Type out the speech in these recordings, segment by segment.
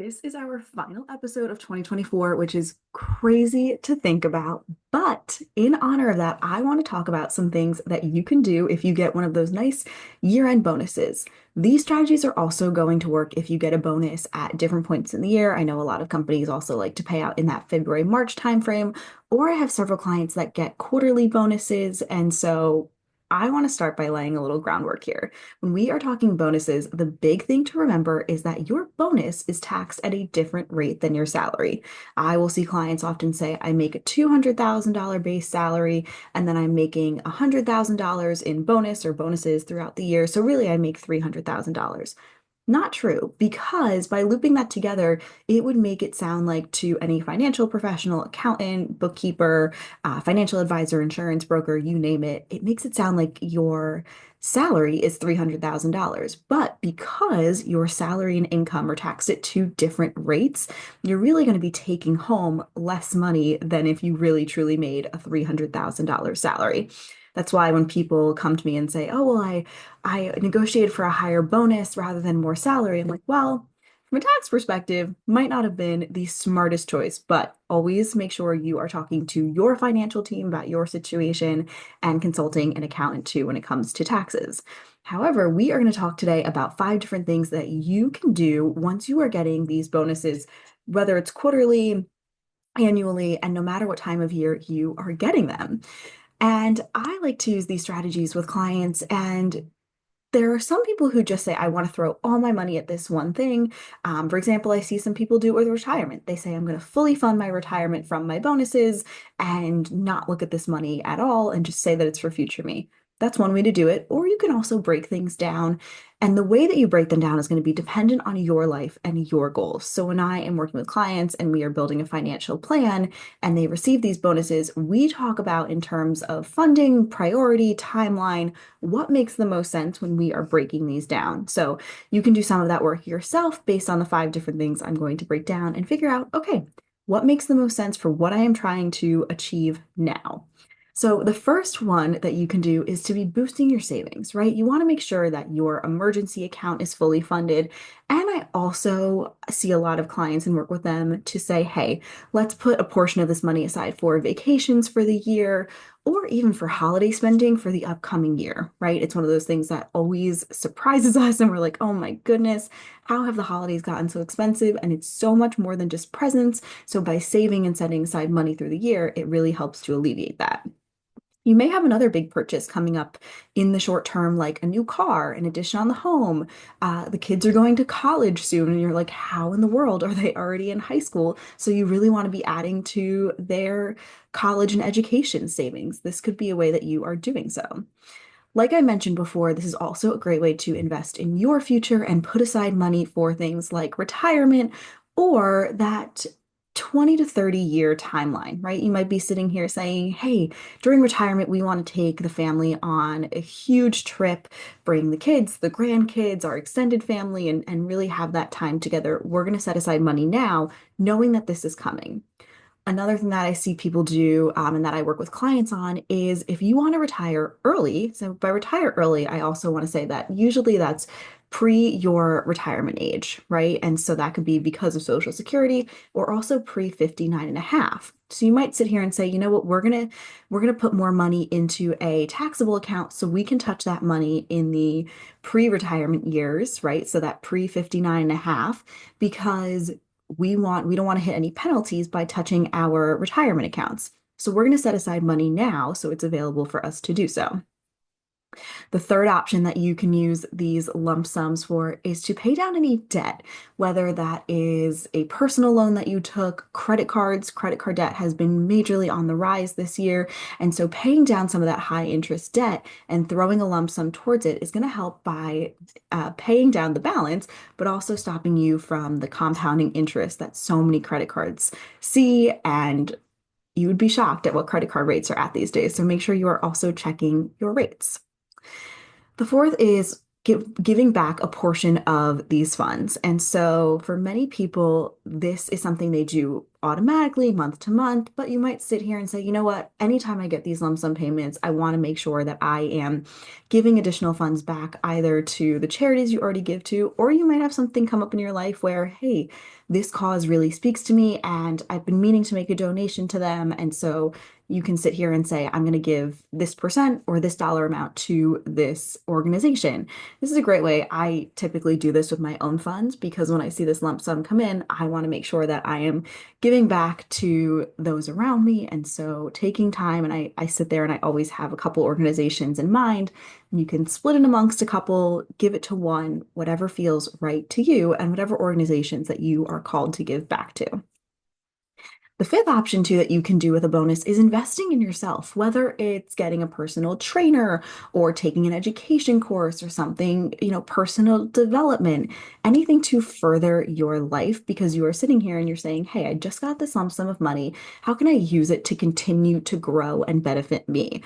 This is our final episode of 2024, which is crazy to think about. But in honor of that, I want to talk about some things that you can do if you get one of those nice year-end bonuses. These strategies are also going to work if you get a bonus at different points in the year. I know a lot of companies also like to pay out in that February, March timeframe, or I have several clients that get quarterly bonuses. And so I want to start by laying a little groundwork here. When we are talking bonuses, the big thing to remember is that your bonus is taxed at a different rate than your salary. I will see clients often say, I make a $200,000 base salary, and then I'm making $100,000 in bonus or bonuses throughout the year. So really, I make $300,000. Not true, because by looping that together, it would make it sound like to any financial professional, accountant, bookkeeper, financial advisor, insurance broker, you name it, it makes it sound like your salary is $300,000. But because your salary and income are taxed at two different rates, you're really going to be taking home less money than if you really truly made a $300,000 salary. That's why when people come to me and say, "Oh, well, I negotiated for a higher bonus rather than more salary," I'm like, well, from a tax perspective, might not have been the smartest choice, but always make sure you are talking to your financial team about your situation and consulting an accountant too when it comes to taxes. However, we are going to talk today about five different things that you can do once you are getting these bonuses, whether it's quarterly, annually, and no matter what time of year you are getting them. And I like to use these strategies with clients. And there are some people who just say, I want to throw all my money at this one thing. For example, I see some people do it with retirement. They say, I'm going to fully fund my retirement from my bonuses and not look at this money at all and just say that it's for future me. That's one way to do it. Or you can also break things down. And the way that you break them down is going to be dependent on your life and your goals. So when I am working with clients and we are building a financial plan and they receive these bonuses, we talk about in terms of funding, priority, timeline, what makes the most sense when we are breaking these down. So you can do some of that work yourself based on the five different things I'm going to break down and figure out, okay, what makes the most sense for what I am trying to achieve now? So the first one that you can do is to be boosting your savings, right? You want to make sure that your emergency account is fully funded. And I also see a lot of clients and work with them to say, hey, let's put a portion of this money aside for vacations for the year or even for holiday spending for the upcoming year, right? It's one of those things that always surprises us and we're like, oh my goodness, how have the holidays gotten so expensive? And it's so much more than just presents. So by saving and setting aside money through the year, it really helps to alleviate that. You may have another big purchase coming up in the short term, like a new car, an addition on the home. The kids are going to college soon, and you're like, how in the world are they already in high school? So you really want to be adding to their college and education savings. This could be a way that you are doing so. Like I mentioned before, this is also a great way to invest in your future and put aside money for things like retirement or that 20 to 30-year timeline, right? You might be sitting here saying, hey, during retirement, we want to take the family on a huge trip, bring the kids, the grandkids, our extended family, and really have that time together. We're going to set aside money now, knowing that this is coming. Another thing that I see people do and that I work with clients on is if you want to retire early. So by retire early, I also want to say that usually that's pre your retirement age, right? And so that could be because of Social Security or also pre 59 and a half. So you might sit here and say, you know what, we're gonna put more money into a taxable account so we can touch that money in the pre-retirement years, right? So that pre 59 and a half, because we don't want to hit any penalties by touching our retirement accounts. So we're going to set aside money now so it's available for us to do so. The third option that you can use these lump sums for is to pay down any debt, whether that is a personal loan that you took, credit cards. Credit card debt has been majorly on the rise this year. And so paying down some of that high interest debt and throwing a lump sum towards it is going to help by paying down the balance, but also stopping you from the compounding interest that so many credit cards see. And you would be shocked at what credit card rates are at these days. So make sure you are also checking your rates. The fourth is giving back a portion of these funds. And so for many people, this is something they do automatically month to month, but you might sit here and say, you know what, anytime I get these lump sum payments, I want to make sure that I am giving additional funds back either to the charities you already give to, or you might have something come up in your life where, hey, this cause really speaks to me and I've been meaning to make a donation to them. And so you can sit here and say, I'm going to give this percent or this dollar amount to this organization. This is a great way. I typically do this with my own funds because when I see this lump sum come in, I want to make sure that I am giving back to those around me. And so taking time, and I sit there and I always have a couple organizations in mind. You can split it amongst a couple, give it to one, whatever feels right to you, and whatever organizations that you are called to give back to. The fifth option too that you can do with a bonus is investing in yourself, whether it's getting a personal trainer or taking an education course or something, personal development, anything to further your life because you are sitting here and you're saying, hey, I just got this lump sum of money. How can I use it to continue to grow and benefit me?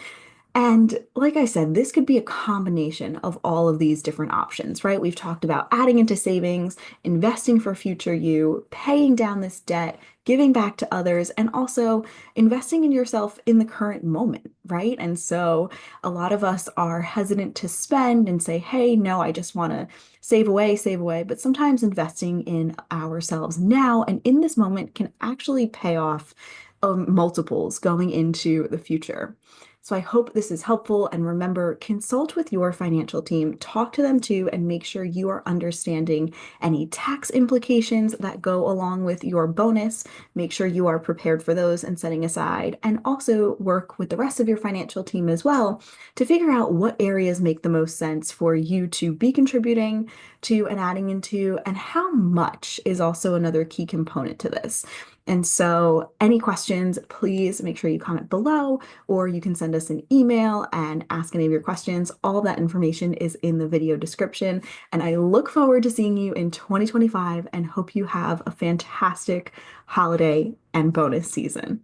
And like I said, this could be a combination of all of these different options, right? We've talked about adding into savings, investing for future you, paying down this debt, giving back to others, and also investing in yourself in the current moment, right? And so a lot of us are hesitant to spend and say, hey, no, I just want to save away. But sometimes investing in ourselves now and in this moment can actually pay off multiples going into the future. So I hope this is helpful. And remember, consult with your financial team, talk to them too, and make sure you are understanding any tax implications that go along with your bonus. Make sure you are prepared for those and setting aside, and also work with the rest of your financial team as well to figure out what areas make the most sense for you to be contributing to and adding into, and how much is also another key component to this. And so, any questions, please make sure you comment below, or you can send us an email and ask any of your questions. All that information is in the video description. And I look forward to seeing you in 2025 and hope you have a fantastic holiday and bonus season.